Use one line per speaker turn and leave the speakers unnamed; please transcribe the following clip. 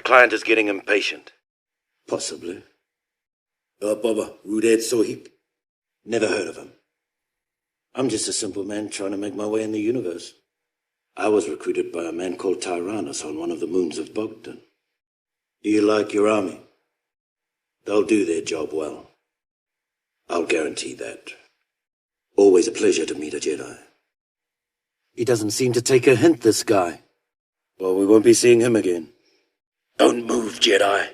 client is getting impatient.
Possibly. Baba, Rudead Sohip. Never heard of him. I'm just a simple man trying to make my way in the universe. I was recruited by a man called Tyrannus on one of the moons of Bogdan. Do you like your army? They'll do their job well. I'll guarantee that. Always a pleasure to meet a Jedi. He doesn't seem to take a hint, this guy. Well, we won't be seeing him again. Don't move, Jedi.